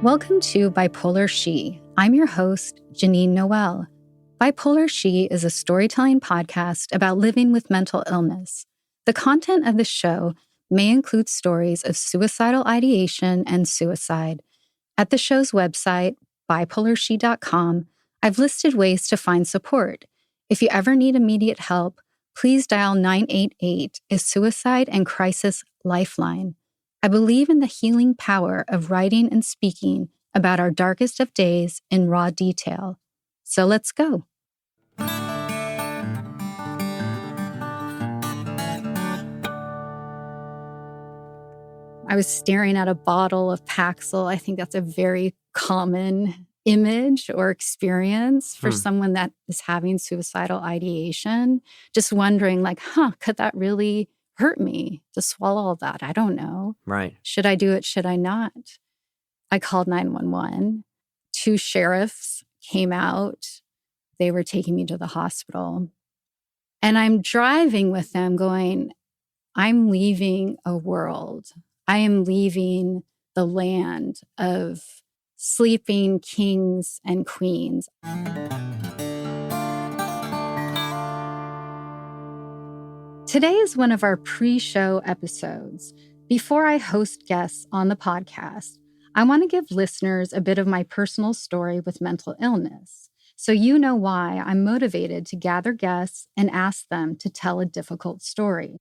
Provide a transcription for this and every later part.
Welcome to Bipolar She. I'm your host, Janine Noel. Bipolar She is a storytelling podcast about living with mental illness. The content of the show may include stories of suicidal ideation and suicide. At the show's website, bipolarshe.com, I've listed ways to find support. If you ever need immediate help, please dial 988, a suicide and crisis lifeline. I believe in the healing power of writing and speaking about our darkest of days in raw detail. So let's go. I was staring at a bottle of Paxil. I think that's a very common image or experience for someone that is having suicidal ideation. Just wondering, could that really hurt me to swallow all that? I don't know. Right. Should I do it? Should I not? I called 911. 2 sheriffs came out. They were taking me to the hospital. And I'm driving with them going, I'm leaving a world. I am leaving the land of sleeping kings and queens. Today is one of our pre-show episodes. Before I host guests on the podcast, I want to give listeners a bit of my personal story with mental illness, so you know why I'm motivated to gather guests and ask them to tell a difficult story.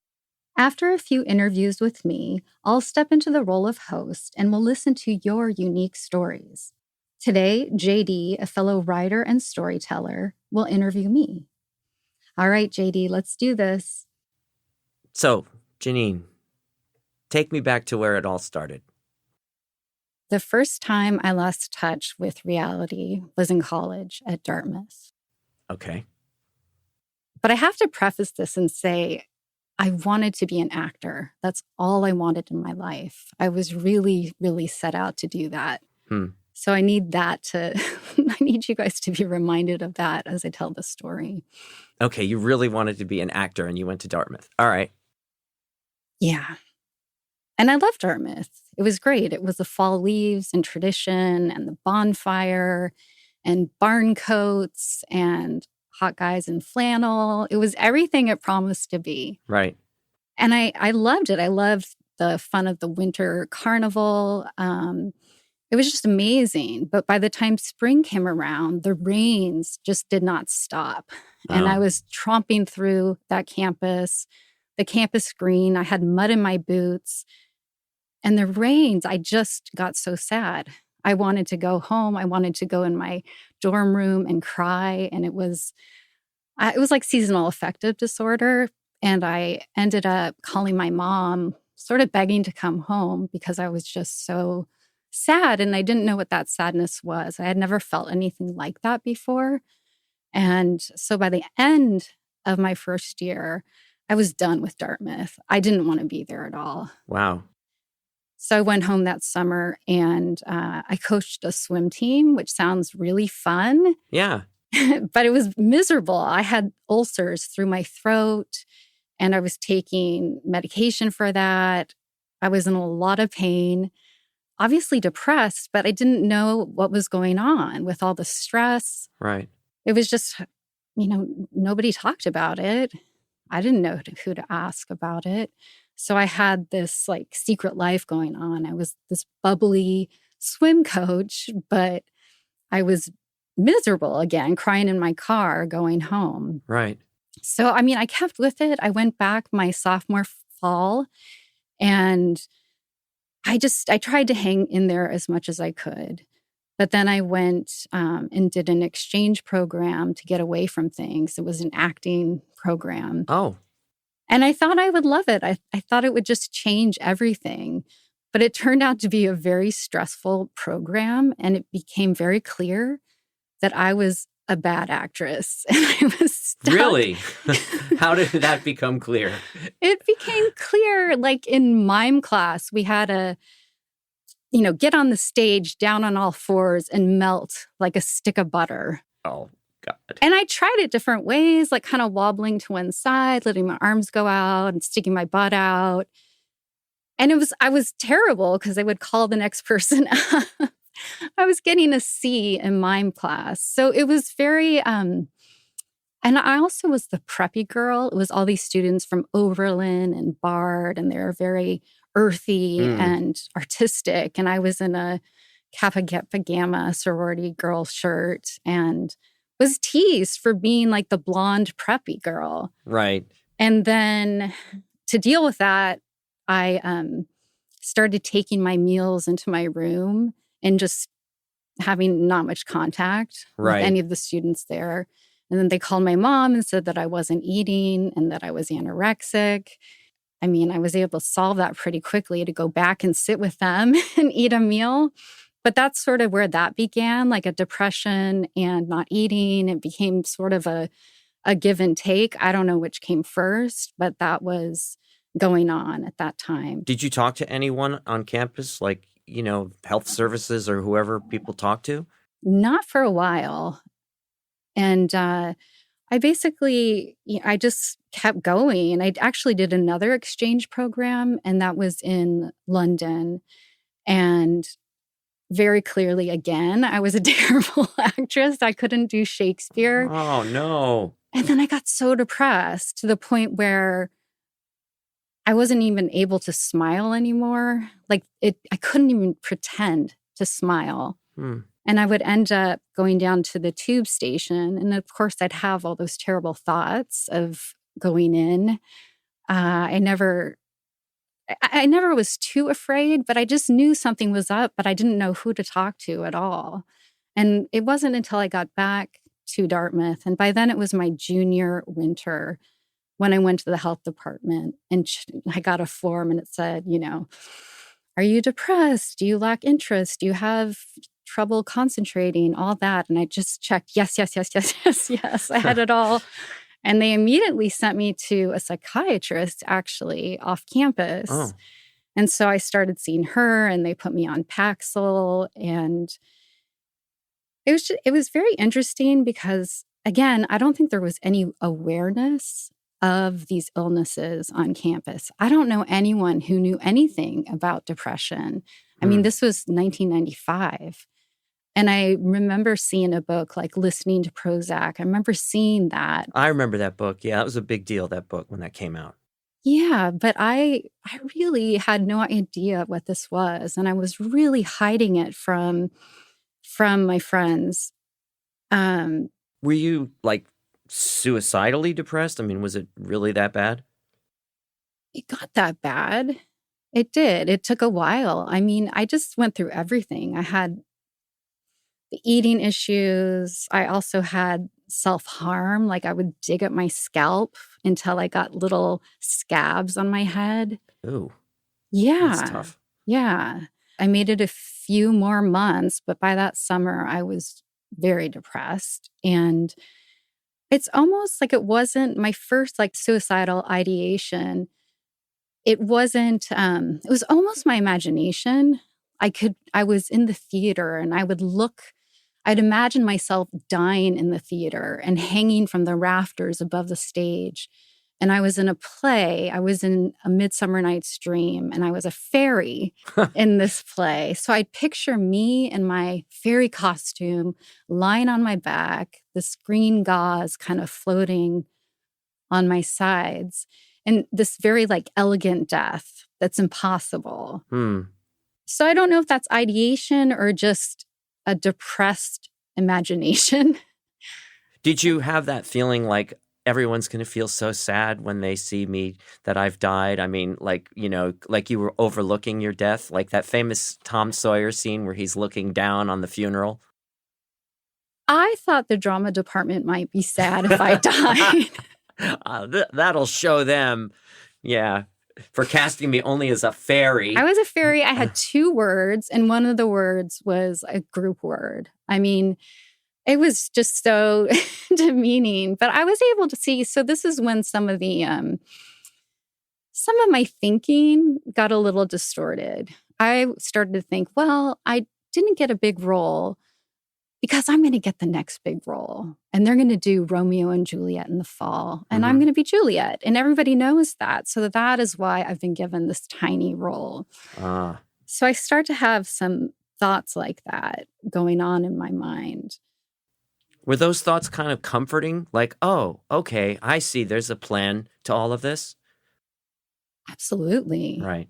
After a few interviews with me, I'll step into the role of host and we'll listen to your unique stories. Today, JD, a fellow writer and storyteller, will interview me. All right, JD, let's do this. So, Janine, take me back to where it all started. The first time I lost touch with reality was in college at Dartmouth. Okay. But I have to preface this and say, I wanted to be an actor. That's all I wanted in my life. I was really, really set out to do that. So I need I need you guys to be reminded of that as I tell the story. Okay, you really wanted to be an actor and you went to Dartmouth. All right. Yeah. And I loved Dartmouth. It was great. It was the fall leaves and tradition and the bonfire and barn coats and hot guys in flannel. It was everything it promised to be. Right. And I loved it. I loved the fun of the winter carnival. It was just amazing. But by the time spring came around, the rains just did not stop. And I was tromping through that campus, the campus green. I had mud in my boots. And the rains, I just got so sad. I wanted to go home. I wanted to go in my dorm room and cry. And it was like seasonal affective disorder. And I ended up calling my mom, sort of begging to come home because I was just so sad. And I didn't know what that sadness was. I had never felt anything like that before. And so by the end of my first year, I was done with Dartmouth. I didn't want to be there at all. Wow. So I went home that summer and I coached a swim team, which sounds really fun. Yeah. But it was miserable. I had ulcers through my throat and I was taking medication for that. I was in a lot of pain, obviously depressed, but I didn't know what was going on with all the stress. Right. It was just, nobody talked about it. I didn't know who to ask about it. So I had this secret life going on. I was this bubbly swim coach, but I was miserable again, crying in my car going home. Right. So, I kept with it. I went back my sophomore fall and I tried to hang in there as much as I could. But then I went and did an exchange program to get away from things. It was an acting program. Oh. And I thought I would love it. I thought it would just change everything. But it turned out to be a very stressful program. And it became very clear that I was a bad actress. And I was stuck. Really? How did that become clear? It became clear, in mime class, we had to, get on the stage down on all fours and melt like a stick of butter. Oh, God. And I tried it different ways, kind of wobbling to one side, letting my arms go out and sticking my butt out. And I was terrible because I would call the next person up. I was getting a C in mime class. So it was very, and I also was the preppy girl. It was all these students from Oberlin and Bard, and they were very earthy Mm, and artistic. And I was in a Kappa Gamma sorority girl shirt and was teased for being like the blonde preppy girl. right. And then to deal with that, I started taking my meals into my room and just having not much contact with Right. any of the students there. And then they called my mom and said that I wasn't eating and that I was anorexic. I mean, I was able to solve that pretty quickly to go back and sit with them and eat a meal. But that's sort of where that began, like a depression and not eating. It became sort of a give and take. I don't know which came first, but that was going on at that time. Did you talk to anyone on campus, like, health services or whoever people talk to? Not for a while. And I basically, I just kept going. I actually did another exchange program, and that was in London. And very clearly, again, I was a terrible actress. I couldn't do Shakespeare. Oh, no. And then I got so depressed to the point where I wasn't even able to smile anymore. Like I couldn't even pretend to smile. Hmm. And I would end up going down to the tube station. And of course, I'd have all those terrible thoughts of going in. I never was too afraid, but I just knew something was up, but I didn't know who to talk to at all. And it wasn't until I got back to Dartmouth, and by then it was my junior winter, when I went to the health department and I got a form and it said, are you depressed? Do you lack interest? Do you have trouble concentrating? All that. And I just checked, yes, yes, yes, yes, yes, yes. I had it all. And they immediately sent me to a psychiatrist, actually, off campus. Oh. And so I started seeing her, and they put me on Paxil. And it was very interesting because, again, I don't think there was any awareness of these illnesses on campus. I don't know anyone who knew anything about depression. I mean, this was 1995. And I remember seeing a book, like listening to Prozac. I remember seeing that. I remember that book. Yeah, that was a big deal, that book, when that came out. Yeah, but I really had no idea what this was. And I was really hiding it from my friends. Were you, like, suicidally depressed? I mean, was it really that bad? It got that bad. It did. It took a while. I mean, I just went through everything. I had the eating issues. I also had self-harm. Like I would dig at my scalp until I got little scabs on my head. Ooh, Yeah. that's tough. Yeah. I made it a few more months, but by that summer, I was very depressed. And it's almost like it wasn't my first like suicidal ideation. It wasn't, it was almost my imagination. I was in the theater and I'd imagine myself dying in the theater and hanging from the rafters above the stage. And I was in a play. I was in A Midsummer Night's Dream, and I was a fairy in this play. So I'd picture me in my fairy costume, lying on my back, this green gauze kind of floating on my sides, and this very like elegant death that's impossible. So I don't know if that's ideation or just a depressed imagination. Did you have that feeling like everyone's going to feel so sad when they see me that I've died? I mean, like, like you were overlooking your death, like that famous Tom Sawyer scene where he's looking down on the funeral? I thought the drama department might be sad if I died. That'll show them, yeah, for casting me only as a fairy. I was a fairy. I had 2 words, and one of the words was a group word. I mean, it was just so demeaning, but I was able to see. So this is when some of my thinking got a little distorted. I started to think, well, I didn't get a big role because I'm going to get the next big role, and they're going to do Romeo and Juliet in the fall, and I'm going to be Juliet, and everybody knows that. So that is why I've been given this tiny role. So I start to have some thoughts like that going on in my mind. Were those thoughts kind of comforting? Like, oh, okay, I see there's a plan to all of this? Absolutely. Right.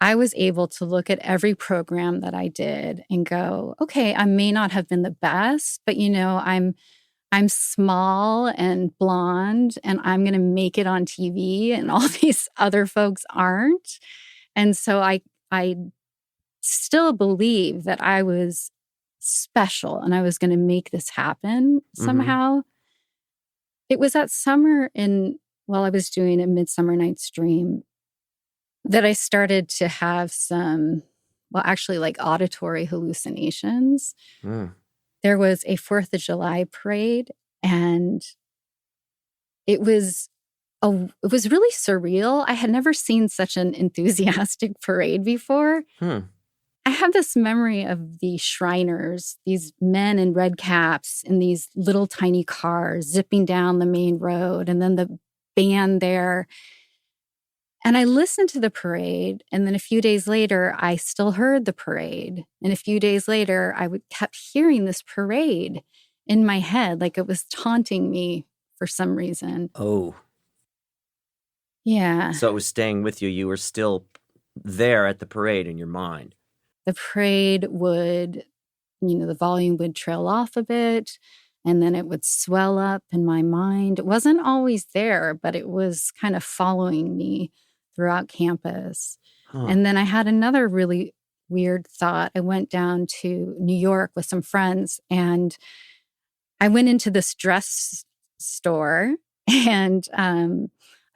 I was able to look at every program that I did and go, okay, I may not have been the best, but I'm small and blonde and I'm going to make it on TV and all these other folks aren't. And so I still believe that I was special and I was going to make this happen Mm-hmm. somehow. It was that summer while I was doing A Midsummer Night's Dream that I started to have some, well, actually like auditory hallucinations. Mm. There was a 4th of July parade and it was it was really surreal. I had never seen such an enthusiastic parade before. Hmm. I have this memory of the Shriners, these men in red caps in these little tiny cars zipping down the main road, and then the band there. And I listened to the parade, and then a few days later, I still heard the parade. And a few days later, kept hearing this parade in my head, like it was taunting me for some reason. Oh, Yeah. so it was staying with you. You were still there at the parade in your mind. The parade would, the volume would trail off a bit and then it would swell up in my mind. It wasn't always there, but it was kind of following me throughout campus. Huh. And then I had another really weird thought. I went down to New York with some friends and I went into this dress store and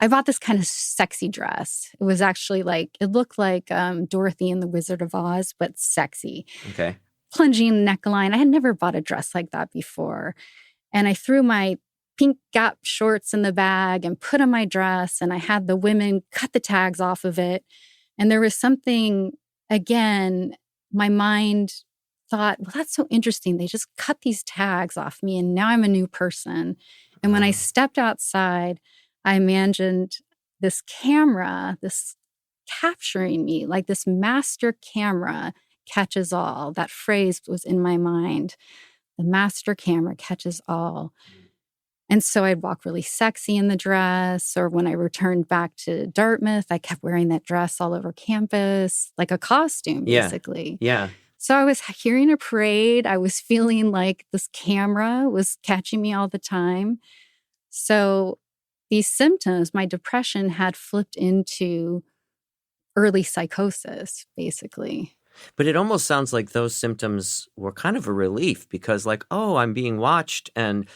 I bought this kind of sexy dress. It was actually it looked like Dorothy and the Wizard of Oz, but sexy. Okay. Plunging neckline. I had never bought a dress like that before. And I threw my pink Gap shorts in the bag and put on my dress. And I had the women cut the tags off of it. And there was something, again, my mind thought, well, that's so interesting. They just cut these tags off me. And now I'm a new person. And when I stepped outside, I imagined this camera, this capturing me, like this master camera catches all. That phrase was in my mind. The master camera catches all. And so I'd walk really sexy in the dress. Or when I returned back to Dartmouth, I kept wearing that dress all over campus, like a costume, basically. Yeah. So I was hearing a parade. I was feeling like this camera was catching me all the time. So these symptoms, my depression had flipped into early psychosis, basically. But it almost sounds like those symptoms were kind of a relief because, like, oh, I'm being watched and,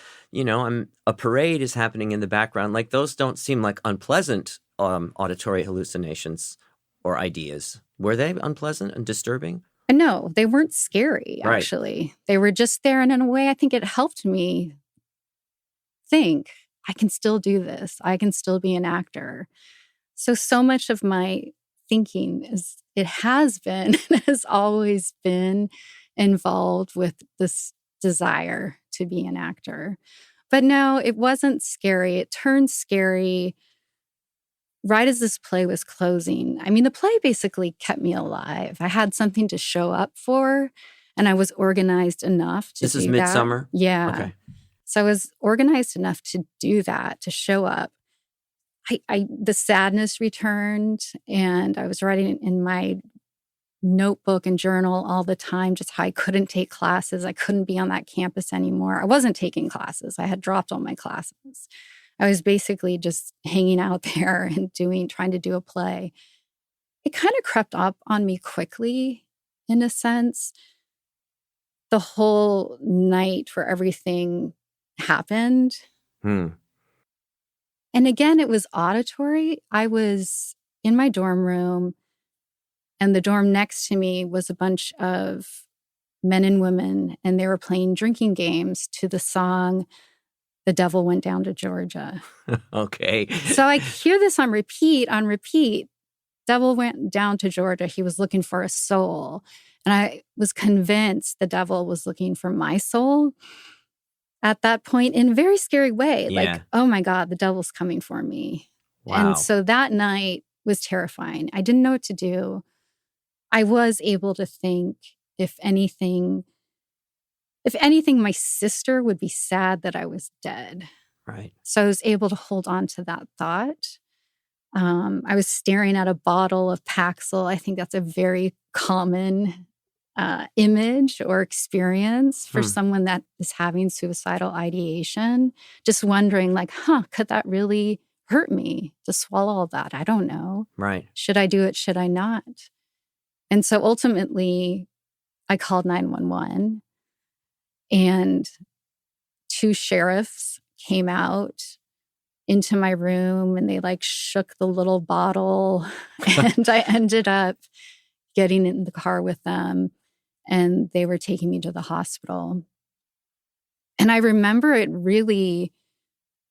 a parade is happening in the background. Like, those don't seem like unpleasant auditory hallucinations or ideas. Were they unpleasant and disturbing? No, they weren't scary, Right. actually. They were just there. And in a way, I think it helped me think, I can still do this. I can still be an actor. So much of my thinking has always been involved with this desire to be an actor. But no, it wasn't scary. It turned scary right as this play was closing. I mean, the play basically kept me alive. I had something to show up for, and I was organized enough to do that. This is Midsummer? Yeah. Okay. So I was organized enough to do that, to show up. The sadness returned, and I was writing in my notebook and journal all the time, just how I couldn't take classes. I couldn't be on that campus anymore. I wasn't taking classes. I had dropped all my classes. I was basically just hanging out there and trying to do a play. It kind of crept up on me quickly, in a sense. The whole night where everything happened. And again, it was auditory. I was in my dorm room, and the dorm next to me was a bunch of men and women, and they were playing drinking games to the song, "The Devil Went Down to Georgia." Okay. So I hear this on repeat. Devil went down to Georgia. He was looking for a soul. And I was convinced the devil was looking for my soul at that point in a very scary way. Yeah. Like, oh my God, the devil's coming for me. Wow. And so that night was terrifying. I didn't know what to do. I was able to think, if anything, my sister would be sad that I was dead. Right. So I was able to hold on to that thought. I was staring at a bottle of Paxil. I think that's a very common image or experience for someone that is having suicidal ideation. Just wondering, like, could that really hurt me to swallow all that? I don't know. Right. Should I do it? Should I not? And so ultimately, I called 911, and 2 sheriffs came out into my room, and they like shook the little bottle and I ended up getting in the car with them, and they were taking me to the hospital. And I remember it really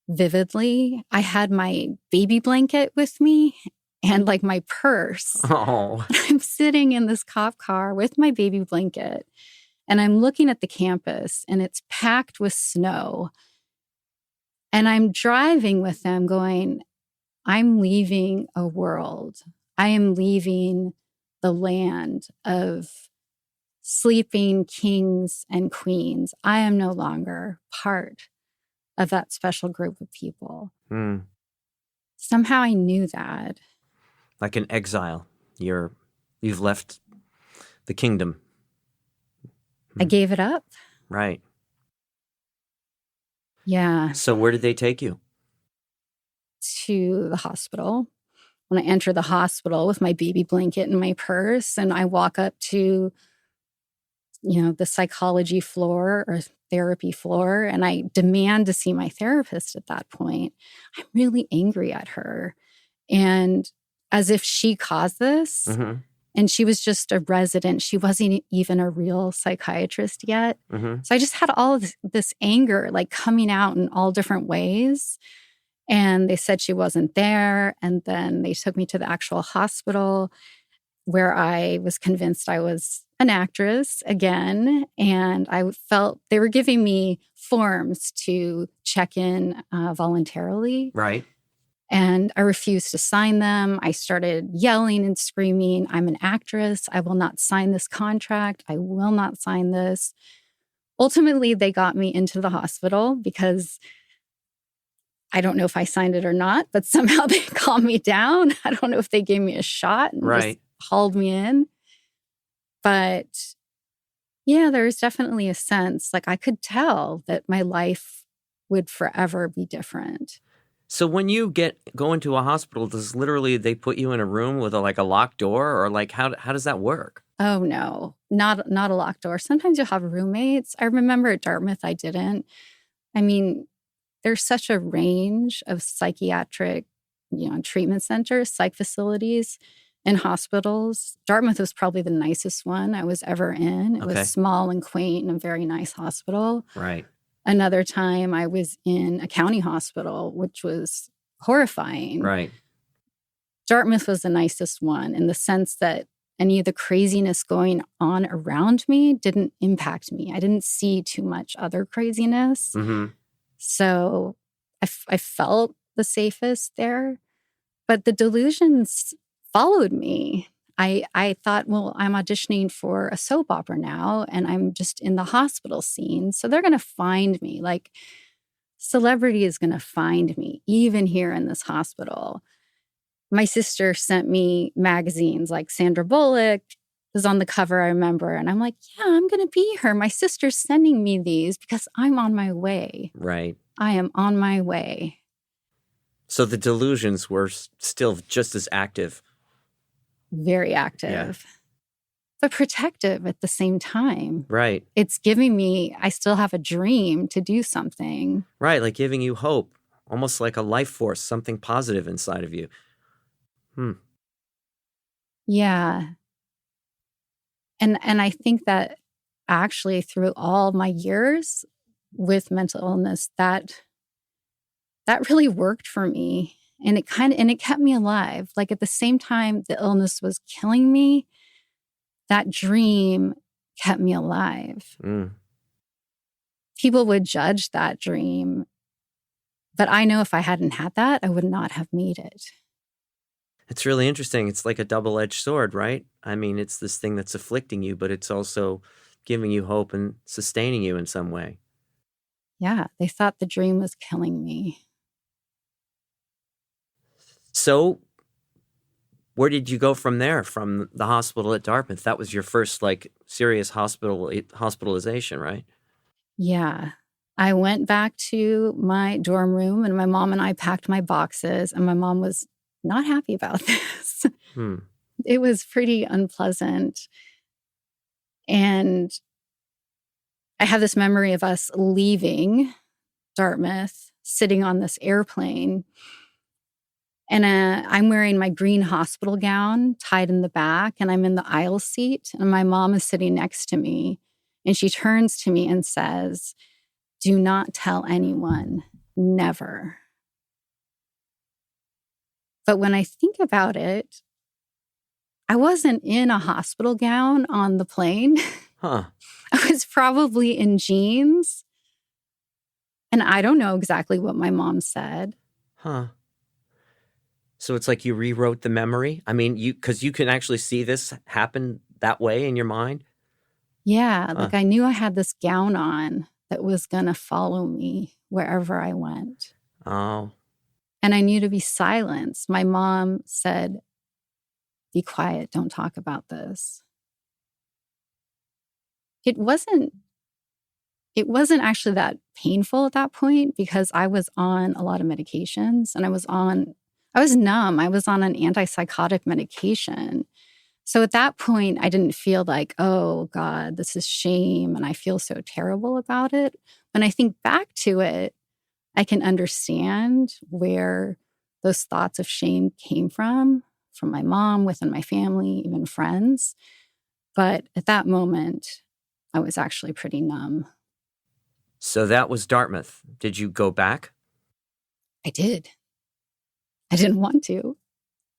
vividly. I had my baby blanket with me and like my purse. Oh. I'm sitting in this cop car with my baby blanket, and I'm looking at the campus, and it's packed with snow. And I'm driving with them going, I'm leaving a world. I am leaving the land of sleeping kings and queens. I am no longer part of that special group of people. Somehow I knew that. Like an exile. You've left the kingdom. I gave it up. Right. Yeah. So where did they take you? To the hospital. When I enter the hospital with my baby blanket and my purse, and I walk up to, the psychology floor or therapy floor, and I demand to see my therapist at that point. I'm really angry at her. And as if she caused this, and she was just a resident. She wasn't even a real psychiatrist yet. So I just had all of this anger like coming out in all different ways. And they said she wasn't there. And then they took me to the actual hospital, where I was convinced I was an actress again. And I felt they were giving me forms to check in voluntarily. Right. And I refused to sign them. I started yelling and screaming, I'm an actress. I will not sign this contract. I will not sign this. Ultimately, they got me into the hospital because I don't know if I signed it or not, but somehow they calmed me down. I don't know if they gave me a shot and just hauled me in. But yeah, there was definitely a sense, like I could tell that my life would forever be different. So when you go into a hospital, does literally they put you in a room with a locked door, or like how does that work? Oh no, not a locked door. Sometimes you'll have roommates. I remember at Dartmouth, I didn't. I mean, there's such a range of psychiatric, treatment centers, psych facilities, and hospitals. Dartmouth was probably the nicest one I was ever in. It was small and quaint and a very nice hospital. Right. Another time I was in a county hospital, which was horrifying. Right. Dartmouth was the nicest one in the sense that any of the craziness going on around me didn't impact me. I didn't see too much other craziness. So I felt the safest there. But the delusions followed me. I thought, well, I'm auditioning for a soap opera now, and I'm just in the hospital scene. So they're going to find me. Like, celebrity is going to find me, even here in this hospital. My sister sent me magazines like Sandra Bullock was on the cover, I remember. And I'm like, yeah, I'm going to be her. My sister's sending me these because I'm on my way. Right. I am on my way. So the delusions were still just as active. Very active, but protective at the same time. Right. It's giving me, I still have a dream to do something. Right, like giving you hope, almost like a life force, something positive inside of you. Yeah. And I think that actually through all my years with mental illness, that really worked for me. And it kept me alive. Like at the same time the illness was killing me, that dream kept me alive. People would judge that dream, but I know if I hadn't had that, I would not have made it. It's really interesting. It's like a double-edged sword, right? I mean, it's this thing that's afflicting you, but it's also giving you hope and sustaining you in some way. Yeah, they thought the dream was killing me. So, where did you go from there? From the hospital at Dartmouth? That was your first like serious hospitalization, right? Yeah. I went back to my dorm room and my mom and I packed my boxes, and my mom was not happy about this. Hmm. It was pretty unpleasant. And I have this memory of us leaving Dartmouth, sitting on this airplane. And I'm wearing my green hospital gown tied in the back, and I'm in the aisle seat, and my mom is sitting next to me. And she turns to me and says, "Do not tell anyone, never." But when I think about it, I wasn't in a hospital gown on the plane. Huh. I was probably in jeans. And I don't know exactly what my mom said. Huh. So it's like you rewrote the memory? I mean, because you can actually see this happen that way in your mind? Yeah, Huh. like I knew I had this gown on that was going to follow me wherever I went. Oh. And I knew to be silenced. My mom said, "Be quiet, don't talk about this." It wasn't actually that painful at that point because I was on a lot of medications, and I was numb. I was on an antipsychotic medication. So at that point, I didn't feel like, oh God, this is shame and I feel so terrible about it. When I think back to it, I can understand where those thoughts of shame came from my mom, within my family, even friends. But at that moment, I was actually pretty numb. So that was Dartmouth. Did you go back? I did. I didn't want to,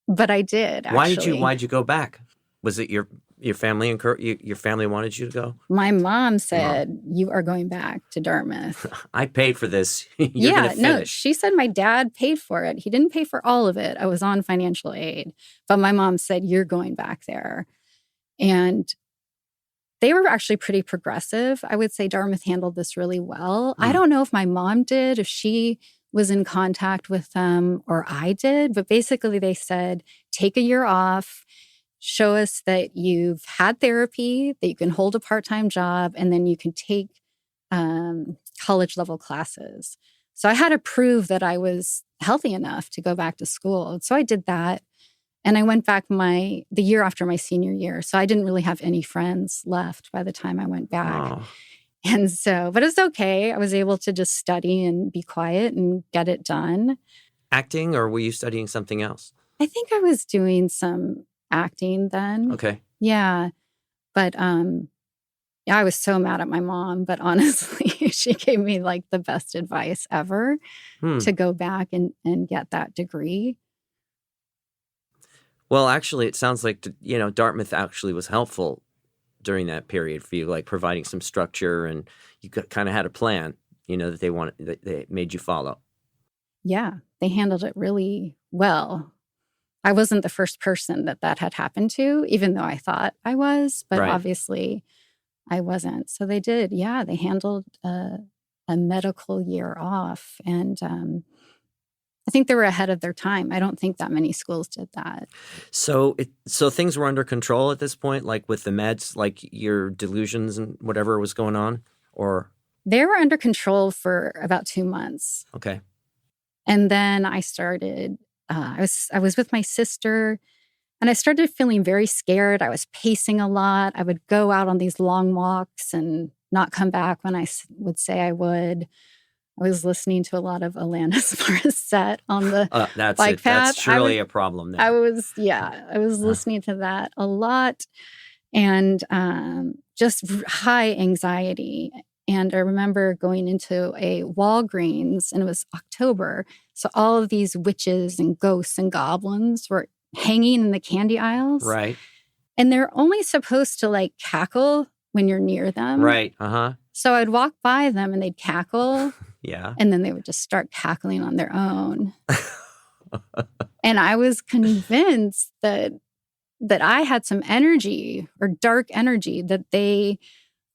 but I did actually. Why'd you go back? Was it your family your family wanted you to go? My mom said, "You are going back to Dartmouth." I paid for this. You're gonna finish. No, she said my dad paid for it. He didn't pay for all of it. I was on financial aid, but my mom said, "You're going back there." And they were actually pretty progressive. I would say Dartmouth handled this really well. I don't know if my mom did, if she was in contact with them, or I did, but basically they said, take a year off, show us that you've had therapy, that you can hold a part-time job, and then you can take college level classes. So I had to prove that I was healthy enough to go back to school. So I did that. And I went back the year after my senior year. So I didn't really have any friends left by the time I went back. Oh. And so, but it was okay. I was able to just study and be quiet and get it done. Acting, or were you studying something else? I think I was doing some acting then. Okay. Yeah. But yeah, I was so mad at my mom, but honestly, she gave me like the best advice ever to go back and get that degree. Well, actually, it sounds like, Dartmouth actually was helpful during that period for you, like providing some structure, and you kind of had a plan, that they made you follow. Yeah, they handled it really well. I wasn't the first person that had happened to, even though I thought I was, but obviously I wasn't. So they did. Yeah, they handled a medical year off, and I think they were ahead of their time. I don't think that many schools did that. So things were under control at this point, like with the meds, like your delusions and whatever was going on, or? They were under control for about 2 months. Okay. And then I started, I was with my sister, and I started feeling very scared. I was pacing a lot. I would go out on these long walks and not come back when I would say I would. I was listening to a lot of Alanis Morissette on the bike path. That's surely a problem there. I was listening to that a lot, and just high anxiety. And I remember going into a Walgreens, and it was October. So all of these witches and ghosts and goblins were hanging in the candy aisles. Right. And they're only supposed to like cackle when you're near them. Right. Uh-huh. So I'd walk by them and they'd cackle. Yeah. And then they would just start cackling on their own. And I was convinced that I had some energy or dark energy that they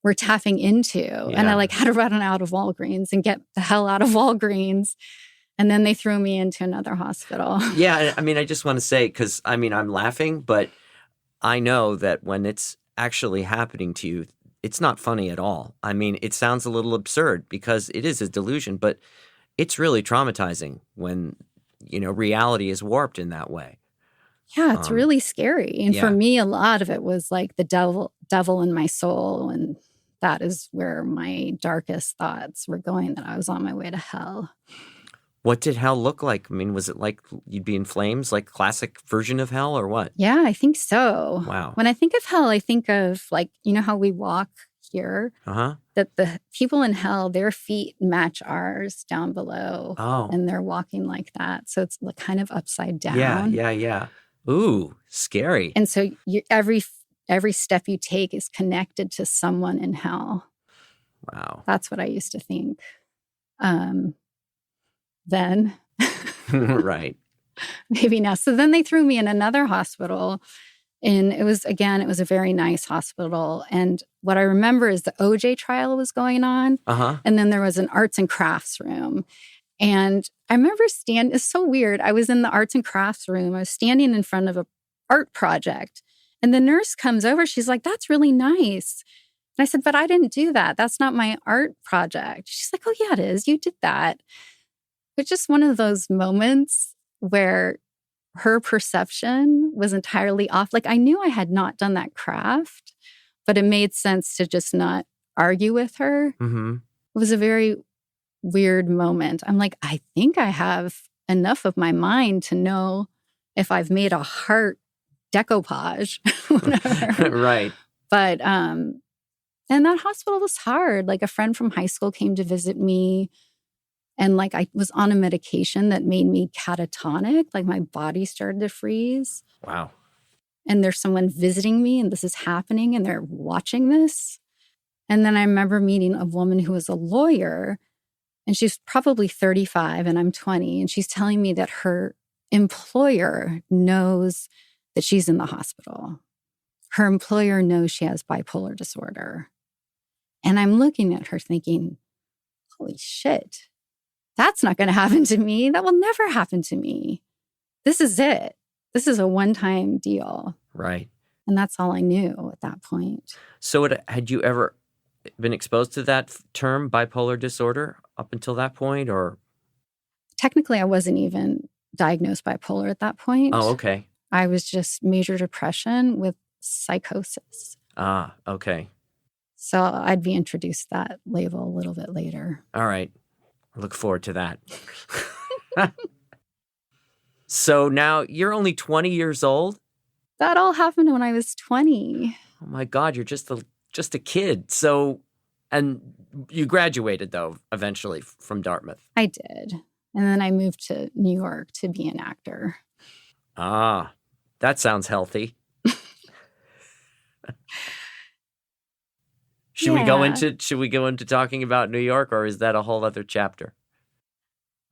were tapping into. And I had to run out of Walgreens and get the hell out of Walgreens. And then they threw me into another hospital. Yeah. I mean, I just want to say, because I mean, I'm laughing, but I know that when it's actually happening to you, it's not funny at all. I mean, it sounds a little absurd because it is a delusion, but it's really traumatizing when, reality is warped in that way. Yeah, it's really scary. And for me, a lot of it was like the devil in my soul. And that is where my darkest thoughts were going, that I was on my way to hell. What did hell look like? I mean, was it like you'd be in flames, like classic version of hell, or what? Yeah, I think so. Wow. When I think of hell, I think of how we walk here, that the people in hell, their feet match ours down below. Oh. And they're walking like that. So it's kind of upside down. Yeah. Ooh, scary. And so every step you take is connected to someone in hell. Wow. That's what I used to think. Then. Right. Maybe now. So then they threw me in another hospital. And it was a very nice hospital. And what I remember is the OJ trial was going on. And then there was an arts and crafts room. And I remember it's so weird. I was in the arts and crafts room. I was standing in front of an art project. And the nurse comes over. She's like, "That's really nice." And I said, "But I didn't do that. That's not my art project." She's like, "Oh, yeah, it is. You did that." It's just one of those moments where her perception was entirely off. Like, I knew I had not done that craft, but it made sense to just not argue with her. Mm-hmm. It was a very weird moment. I'm like, I think I have enough of my mind to know if I've made a heart decoupage, whatever. Right. But, and that hospital was hard. Like, a friend from high school came to visit me. And I was on a medication that made me catatonic. Like, my body started to freeze. Wow. And there's someone visiting me and this is happening and they're watching this. And then I remember meeting a woman who was a lawyer, and she's probably 35 and I'm 20. And she's telling me that her employer knows that she's in the hospital. Her employer knows she has bipolar disorder. And I'm looking at her thinking, holy shit. That's not going to happen to me. That will never happen to me. This is it. This is a one-time deal. Right. And that's all I knew at that point. So had you ever been exposed to that term, bipolar disorder, up until that point, or? Technically, I wasn't even diagnosed bipolar at that point. Oh, okay. I was just major depression with psychosis. Ah, okay. So I'd be introduced to that label a little bit later. All right. I look forward to that. So now you're only 20 years old? That all happened when I was 20. Oh my God, you're just a kid. So, and you graduated though, eventually from Dartmouth. I did. And then I moved to New York to be an actor. Ah, that sounds healthy. Should we go into talking about New York, or is that a whole other chapter?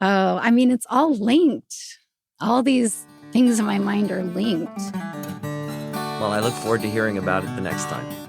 Oh, I mean, it's all linked. All these things in my mind are linked. Well, I look forward to hearing about it the next time.